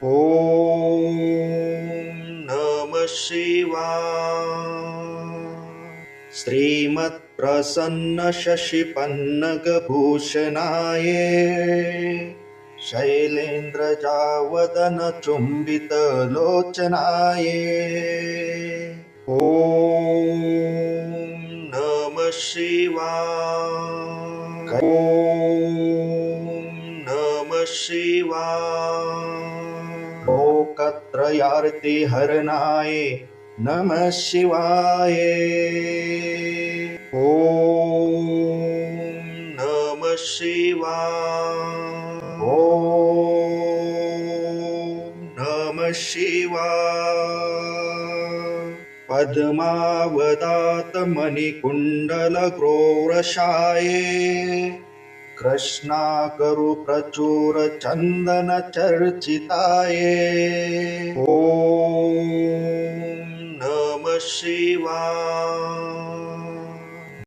ॐ नमः शिवाय। श्रीमत्प्रसन्नशशिपन्नगभूषणाय शैलेन्द्रजावदनचुम्बितलोचनाय ॐ नमः शिवाय। ॐ नमः शिवाय। लोकत्रयार्तिहरणाय नमः शिवाय। ॐ नमः शिवाय। ॐ नमः शिवाय। पद्मावतातमणिकुण्डलक्रोरशाय कृष्णाकरुप्रचुरचन्दनचर्चिताय ॐ नमः शिवाय।